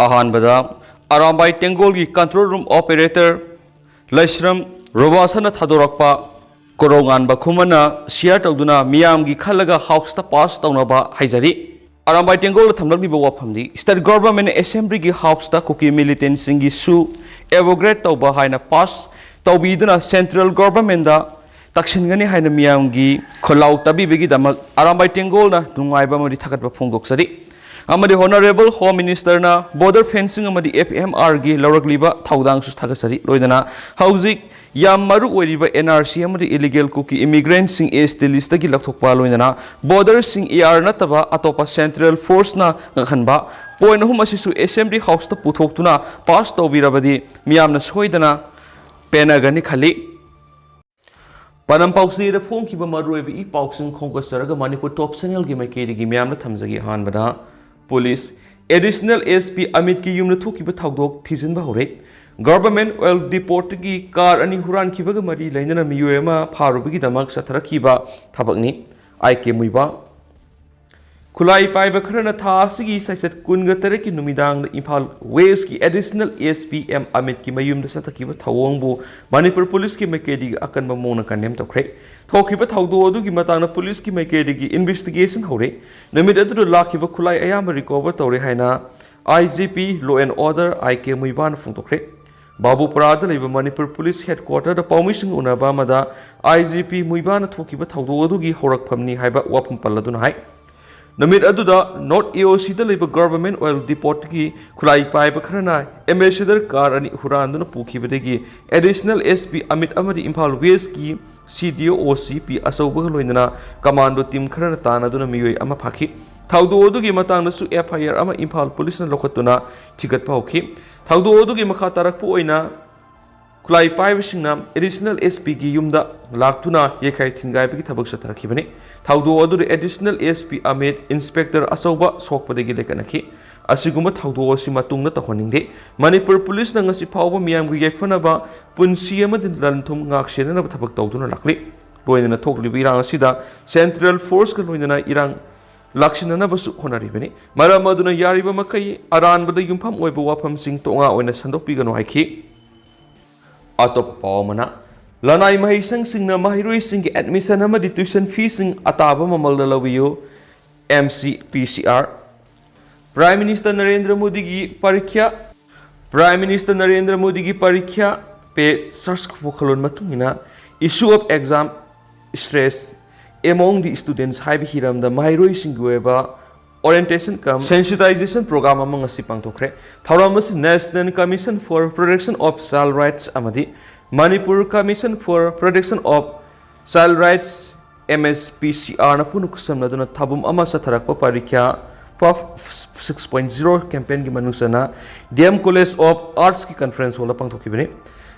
अहानबदा अरामबाई टेंगोल की control room operator Laishram Robason थादोरक्पा Korounganba Khuman share तौदुना मियामगी खल्लगा हाउस पास तौनबा hyjari अरामबाई टेंगोल थमलगलिबा वाफमदी स्टेट गवर्नमेंट असेंबली की हाउस कुकी मिलिटेंट सिंगी सु एवोग्रेट तौबा हाइना पास तौबीदुना सेंट्रल गवर्नमेंट तक्सिनगनी हाइना मियामगी खोलाउ तबीबगी दमक अरामबाई टेंगोल नुंगाइबा मदि थागतबा फोंदोक्सरी अमदी होनरेबल होम मिनिस्टर ना बॉर्डर फेंसिंग अमदी एफएमआर की लौरकलिबा थौदांग सु थागसरी लोइदना हौजिक याम मरु ओइरिबा एनआरसी अमदी इलीगल कुकी इमिग्रेंट सिंग एस लिस्ट की लखथोकपा लोइदना बॉर्डर सिंग एआर नतबा अतोपा सेंट्रल फोर्स ना ngakhanba पॉइंट हुम असिसु असेंबली हाउस ता पुथोक्तुना पास तौबिरबदी मियामना सोइदना पेनागनी खली पनमपाउसी फोंखिबा मरुइबा इ पाउसिंग खोंगसरगा मणिपुर टॉप चैनल की मैकेरी मियामना थमजगी हानबदा पुलिस एडिशनल एसपी अमित की यूम थोकीबा थाउदोक थीजिनबा हौरे गवर्नमेंट ऑयल डिपोर्ट की कार अनि हुरान खिबगा मरी लैनना मियोएमा फारुबगी दमक सथरखिबा थबकनी आईके मुइबा खुलाई पाइबा खरना था सिगी सैसत कुनगा तरे की नुमिदांग इम्फाल वेस्ट की एडिशनल एसपी एम अमित की मयूम सतकीबा थवोंगबु मणिपुर पुलिस की मैकेडी अकनबा मोना कनेम तौख्रे थोकीबा थौदो अदुगी मतांगना पुलिस की मैकेडी की इन्वेस्टिगेशन हौरे नमित अदुदो लाखिबा खुलाई अयाम रिकवर तौरे हाइना IGP law and order IK मुइबान फोंदोख्रे बाबूपुराद लेबा मणिपुर पुलिस हेडक्वार्टर पाउमिसिंग उनाबा मदा आईजीपी मुइबान थोकीबा थौदो अदुगी हौरकफमनी हाइबा वाफम पल्लदुना हाइ नमित अदुदा नॉर्थ एओसी लेबा गवर्नमेंट ऑयल डिपोर्ट की खुलाई पाइबा खरना एम्बेसडर कार अनि हुरानदुना पुखिबदगी एडिशनल एसपी अमित अमदी इम्फाल वेस्ट की सीडीओ ओसीपी असौबग लोइनना कमांडो टीम खरना तानादुना मियोय अमा फाखि थौदो अदुगी मतांगदसु एफआईआर अमा इम्फाल पुलिसना लौखतुना थिगतपा हौखि थौदो अदुगी मखा तारकपु ओइना खुलाई पाइबसिंगना एडिशनल एसपी की युमदा लाक्तुना येखाय थिंगाइबगी थबक सतरखिबने थौदो अदुदे एडिशनल एसपी अमित इंस्पेक्टर असौबा सोकपदगी लेकनखि असिगुम्बा थौदो असि मतुंगना तखोनिंगदे मणिपुर पुलिस ना ngasi फावबा मियामगी याइफनबा पुंसी अमदि लनथुम ngaksenana थबक तौदुना लाक्ले लोइनना थोकलिबा इरांग असिदा सेंट्रल फोर्स का लोइनना इरांग लाक्सिननबसु होनरिबने मरम अदुना यारिबा मकै अरानबदा युमफम ओइबा वाफमसिंग तोंगा ओइना संदोकपिगनो हाइखि अतोप पावमना लनाई महिसंग सिंगना महिरुई सिंग एडमिशन अमदि ट्यूशन फी सिंग अताबा ममलदा लवियो MCPCR prime minister Narendra Modi की परीक्षा पे सर्च वखलोन मतुंगिना issue of exam stress among the students हाइब हिरम द महिरुई सिंग गोएबा ओरिएंटेशन कम सेंसिटाइजेशन प्रोग्राम अमंग असि पांगथोखरे थौरामस national commission for protection of child rights अमदि Manipur commission for protection of child rights MSPCR न पुनुखसमनदुना थबुम अमा सथरकपा परीक्षा पफ 6.0 कैंपेन की मनुसना डीएम कॉलेज ऑफ आर्ट्स की कॉन्फ्रेंस होला पांगथोखिबने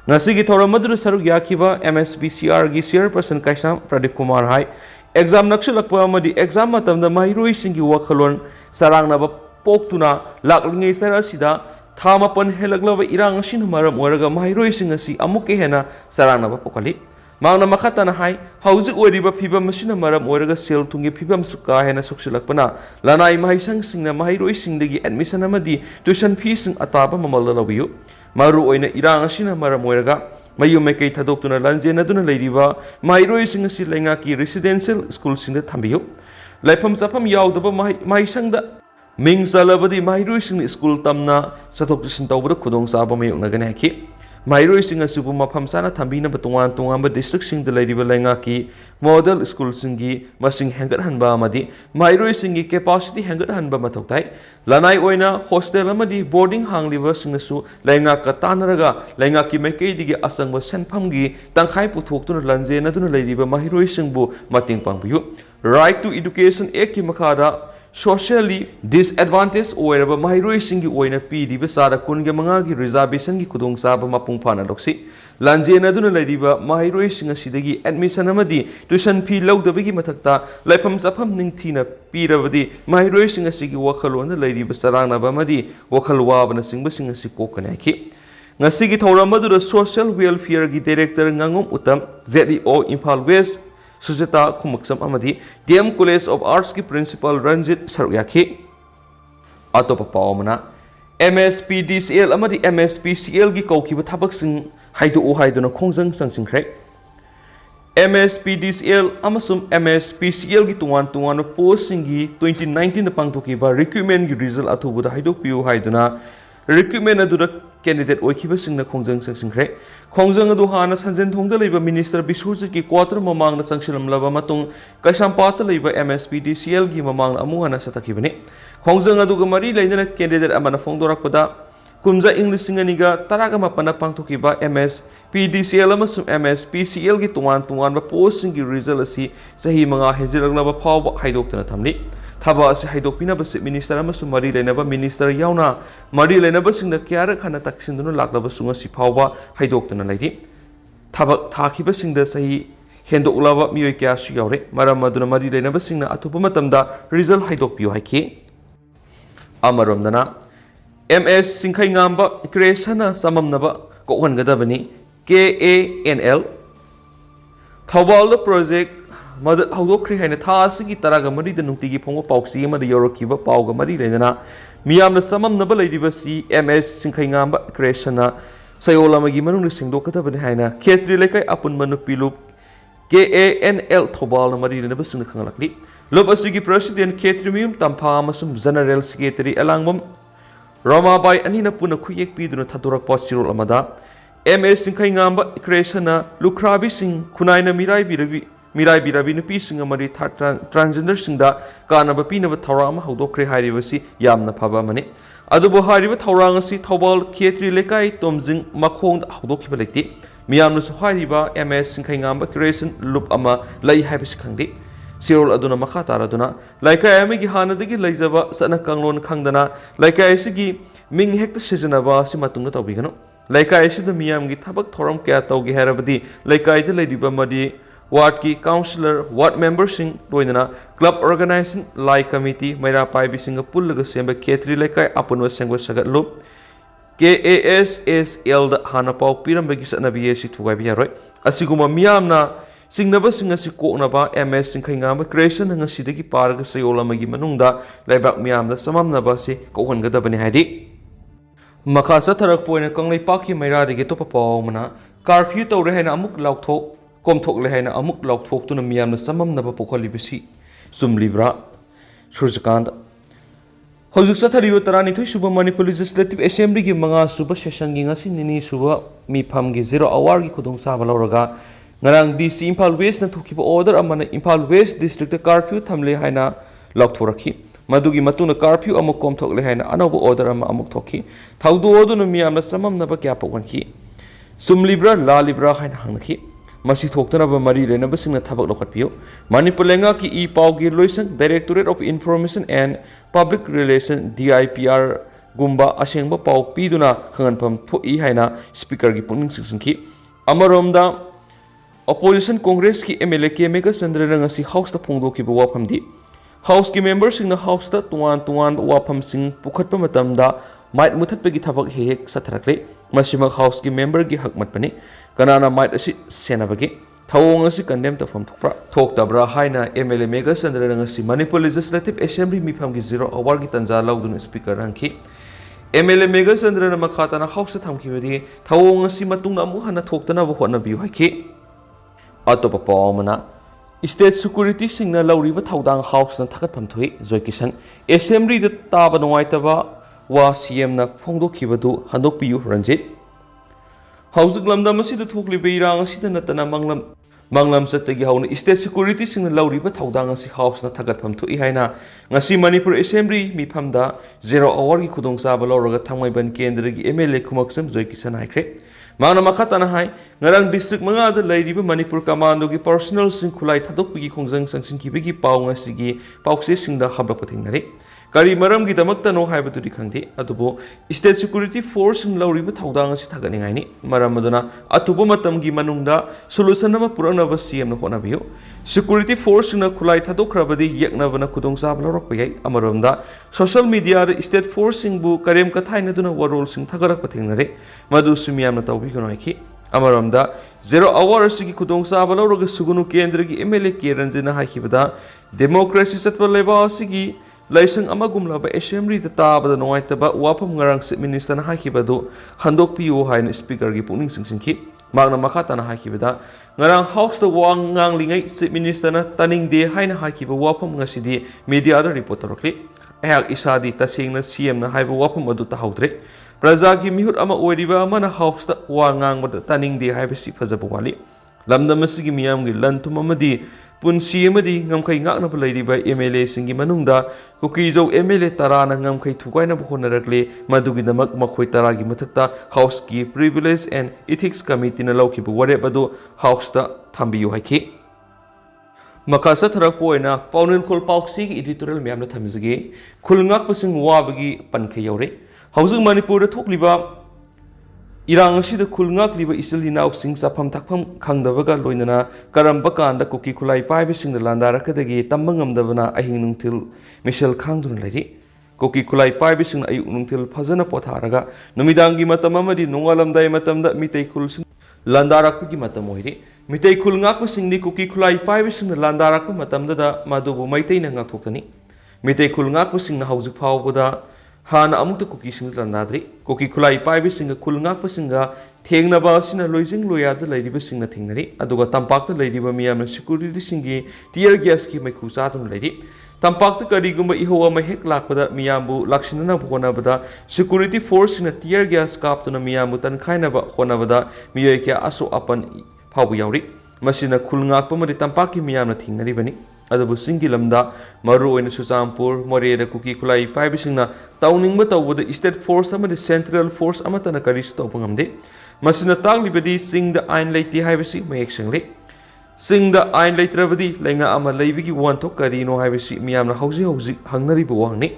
ngasi gi thoramadu saruk yakiba MSPCR gi chairperson kaisa Pradeep Kumar hai exam nakshilakpa amadi exam matamda mahiroi singi wakhalon sarangnaba poktuna laklingai sara sida thamapan helaglaba irang asin maram oraga mahiroi singasi amuke hena sarangnaba pokali mangna makhatana hai hauzik oriba phibam masina maram oraga sel thungi phibam suka hena suksilakpana lanai mahisang singna mahiroi singdagi admission amadi tuition fees sing ataba mamalda labiyu maru oina irang asina maram oiraga mayu mekai thadokuna lanjen aduna leiriba mairoi sing asi lenga ki residential school sing da thambiyo laifam safam yaudaba mahisangda ming salabadi mairoi sing school tamna sathok sin tawbada khudong saba mayokna gane haki mairoi sing asubu mafam sana thambina batungan tungamba district sing da leiriba lenga ki model school sing gi masing hangat hanba amadi mairoi sing gi capacity hangat hanba mathoktai lanai oina hostel amadi boarding hangliba singnasu lenga ka tanaraga lenga ki mekai digi asangba senpham gi tangkhai puthok lanje na duna leiriba mahiroi singbu mating pangbiyu right to education act ki makhada socially disadvantaged oiraba mahiroi singi oina piriba sara kunge manga gi reservation gi kudong saba mapung phana loksi lanje na duna leiriba mahiroi singa sidagi admission amadi tuition fee lawdabagi mathakta laifam chafam ningthina pirabadi mahiroi singa sigi wakhalon leiriba sarangna bamadi wakhal wabana singba singa si kokana ki ngasigi thoramadu social welfare gi director ngangom utam ZEO Imphal West Sujata Kumaksam Amadi DM College of Arts की principal Ranjit सरुयाखी अतोप पावमना MSPDCL amadi MSPCL gi kawkiba thabaksing haidu haiduna khongjang sangsinkhre MSPDCL amasum MSPCL gi tuan post singi 2019 na pangthokiba recruitment gi result athubuda haidokpiu haiduna recruitment aduda candidate oikiba singna khongjang sangsinkhre khongjang adu hana sanjen thongda leiba minister Biswajit gi quarter mamang na sangsilamlaba matung Kaisampata leiba MSPDCL gi mamang amu hana satakibani khongjang adu ga mari leina candidate amana phongdorakpada kumja English singaniga taraga mapana pangthokiba MSPDCL amasum MSPCL gi tuan ba post singi result asi sahi manga hejilaglaba phawba haidoktana thamni thaba asi haidokpina basi minister amasum mari leina ba minister yauna mari leina ba singna kyara khana taksinduna laklaba sunga si phawba haidoktana laidi thaba thakiba singda sahi hendoklaba miyoi kya su yaure maram maduna mari leina ba singna athupa matamda result haidokpiyo haiki amaramdana MS Korounganba creation samamnaba kokhangadabani KANL Thawal project mad hawdokri haina tha asigi taraga mari da nungtigi phongwa pauksi amada yorokiba pauga mari leina miyamna samamnaba leidibasi MS Korounganba creation sayolamagi manung singdokadabani haina khetri lekai apun manupilu KANL Thawal mari leina basung khangalakli lob asigi president khetrimiyum tampha amasum general secretary alangmam Ramabai anina puna khuyek piduna thadurak pochirol amada MS Korounganba creation lukrabi sing khunaina mirai birabi nupi sing amari transgender singda kanaba pinaba thawrama hawdokre hairibasi yamna phaba mani adubo hariba thawrang asi thawbal khetri lekai tomjing makhong hawdokhiba lekti miyamna su hariba MS Korounganba creation loop ama lai haibisi khangdi Sirol aduna makha taraduna laikai amigi hanadagi laijaba sana kanglon khangdana laikai asigi ming hekta sijanaba simatungna tawbigano laikai asida miyamgi thabak thoram kya tawgi harabadi laikai da laidiba madi ward ki councillor ward member sing loinana club organizing lai committee maira paibi singa pullaga semba khetri laikai apunwa sengwa sagatlu KASSL da hana pau pirambagi sanabi esi thugai biharoi asiguma miyamna singnaba singasi koknaba MS Korounganba creation ngasidagi parga sayolamagi manungda laibak miyamda samamnaba si kokhangadabani haidi makasa tharak poina kanglai paki mairadagi topa pawmana curfew tawre haina amuk laukthok komthok le haina amuk laukthok tuna miyamna samamnaba pokhalibasi sumlibra Surjakant Hojik sathariba tarani thoi suba Manipur Legislative Assembly gi manga suba session gi ngasi nini suba mifam gi 0 hour gi khudong sa balauraga ngarang DC Imphal West na thukiba order amana Imphal West district curfew thamle haina lokthoraki madugi matuna curfew amuk komthokle haina anoba order ama amuk thokhi thaudu oduna miyamna samamnaba kya pokwanki sumlibra lalibra haina hangki masi thoktanaba mari lenaba singna thabak lokhatpiyo Manipur lenga ki e pawgi loisang Directorate of Information and Public Relations DIPR gumba asengba paw piduna khanganpham thoi haina speaker gi puning singki amaromda Opposition Congress ki MLA ke mega sandra ngasi house ta phongdo ki wapham di house ki members sing na house ta tuan wapham sing pukhatpa matamda might muthatpe gi thabak hek satharakle masima house ki member gi hakmat pani kanana might asi senabagi thawong asi condemn ta phom thokpra thoktabra haina MLA mega sandra ngasi Manipur Legislative Assembly mifam gi 0 hour gi tanja laudun speaker rangki MLA mega sandra na makhata na house ta thamki badi thawong asi matung na mu hana thoktana bo hona biu haki Atopa pawmana State Security singna lauriba thaudang house na thakat phamthui joykisan assembly da taba noaitaba wa CM na phongdokhibadu handokpiyu Ranjit Hausuk lamda masida thokli beirang asida natana manglam satagi hauna State Security singna lauriba thaudang asi house na thakat phamthui haina ngasi Manipur Assembly miphamda 0 hour gi khudong saba lauraga thangmaiban kendra gi MLA khumaksam joykisan haikre Mana makatana hai ngarang district manga da laidiba Manipur Commando gi personal sing khulai thadokpigi khongjang sangsin kibigi paw ngasigi pawse singda habla pathingnari kari maram gi damakta no haibatu di khangdi adubo State Security Force sing lauriba thaudang asi thaganingai ni maram aduna atubo matam gi manungda solution nama purana ba CM na hona biyo Security Force na khulai thadokrabadi yekna bana khudong sa balorok payai amaramda social media da State Force sing bu karem kathai na duna warol sing thagarak pathingnari madu sumiyam na tawbi kono ki amaramda 0 hour sigi khudong sa balorok sugunu kendra gi MLA ke ranjina haikibada democracy satwa leba sigi laisang amagumlaba assembly da tabada nuaitaba wapham ngarang chief minister na haikibadu handokpiu haina speaker gi puning singsinki magna makata na haikibada ngarang house da wangang lingai chief minister na taning de haina haikiba wapham ngasidi media da report torokli ehak isadi tasingna cm na haiba wapham adu tahaudre praja gi mihut ama oiriba amana house da wangang bada taning de haiba si fajaba wali lamda masigi miyamgi lantum amadi punsi amadi ngamkai ngakna palairiba MLA singi manungda kukijo MLA tarana ngamkai thukaina bhonarakle madugidamak makhoi taragi mathakta house ki privilege and ethics committee na laukibu ware badu house da thambiyu haiki makasa tharak poina paunil khol pauksi gi editorial myamna thamjige khulngak pasing wabagi pankhe yaure hauju manipur da thokliba Irang asida khulngak liba isilina uksing sapam takpam khangdabaga loinana karamba kanda kuki khulai paibe singna landarakadagi tambangamdabana ahing nungtil Michel khangduna lari kuki khulai paibe singna ayuk nungtil phajana potharaga numidangi matam amadi nongalamdai matamda mitei khul sing landarakpagi matam oire mitei khulngak singni kuki khulai paibe singna landarakpa matamda da madubu maitai na ngakthokani mitei khulngak singna hauju phawbada Hana amukta kuki singa landadri kuki khulai paibe singa khulngakpa singa thengnaba sina loijing loyada lairiba singna thengnari aduga tampakta lairiba miyamna security singi tear gas ki maikhu chathun lairi tampakta karigumba ihowa mahek lakpada miyambu lakshinana honabada security force sina tear gas kaptuna miyambu tankhainaba honabada miyoi kya aso apan phawbu yauri masina khulngakpa mari tampakki miyamna thengnari bani adubu singi lamda maru oina Suchampur Moreda kuki khulai paibe singna tauningba tawbada state force amadi central force amatana karis tawpa ngamde masina taglibadi singda ain leiti haibasi mayek singli singda ain leitrabadi lenga ama leibigi wanthok karino haibasi miyamna hauji hangnari bu wangni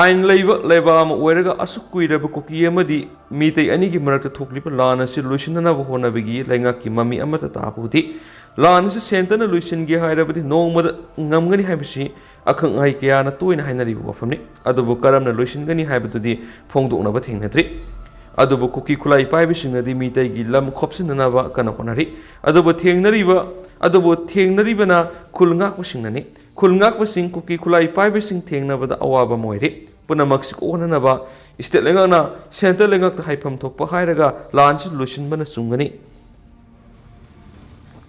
ain leiba leba ama oiraga asuk kuiraba kuki amadi mitei anigi marakta thokliba lana si luisinana bu honabigi lenga ki mami amata tapudi Lan se sentana luisin gi hairabadi nongmada ngamgani haibasi akhang hai kya na toina hainari wafamni adubu karamna luisin gani haibadudi phongdoknaba thengnatri adubu kuki khulai paibe singnadi mitai gi lam khopsinana ba kana konari adubu thengnariba na khulngak singnani khulngak sing kuki khulai paibe sing thengnabada awaba moire punamak sikona ba state lenga na center lenga ta haifam thokpa hairaga lan se luisin bana sungani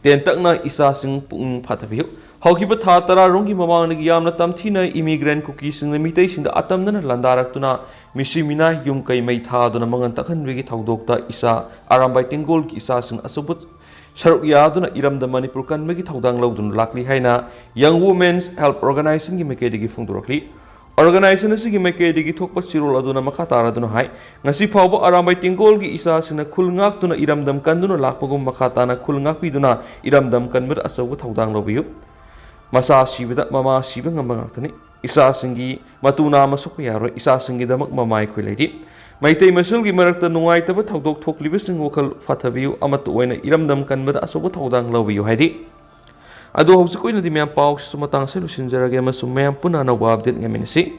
Tentakna isa sing pung patabiyo. Haukiba tha tara rongi mamang nagi yamna tamthina immigrant kuki sing na mitay sing da atamdana landarak tuna misimina yung kay may tha duna mangan takhan wigi thawdokta isa arambay tinggol ki isa sing asubut saruk yaduna iramda Manipur kan magi thawdang lawdun lakli haina Young Women's Help Organization gi mekedi fungdurakli Organization asigi mekedi thokpa sirol aduna makhatara duna hai ngasi phawba arambay tingol gi isa sina khulngak tuna iramdam kanduna lakpagum makhatana khulngak piduna iramdam kanbir asawu thawdang lobiyu masa sibida mama siba ngambangakani isa singi matuna masuk yaro isa singi damak mamai khoilaidi maitei masul gi marakta nungai taba thawdok thokliba sing wokal fathabiyu amatu oina iramdam kanbir asawu thawdang lobiyu haidi Ado hausi ko ina di miyang pao sa sumatang sa lusinjarage masum mayang puna na wabdit nga minisi.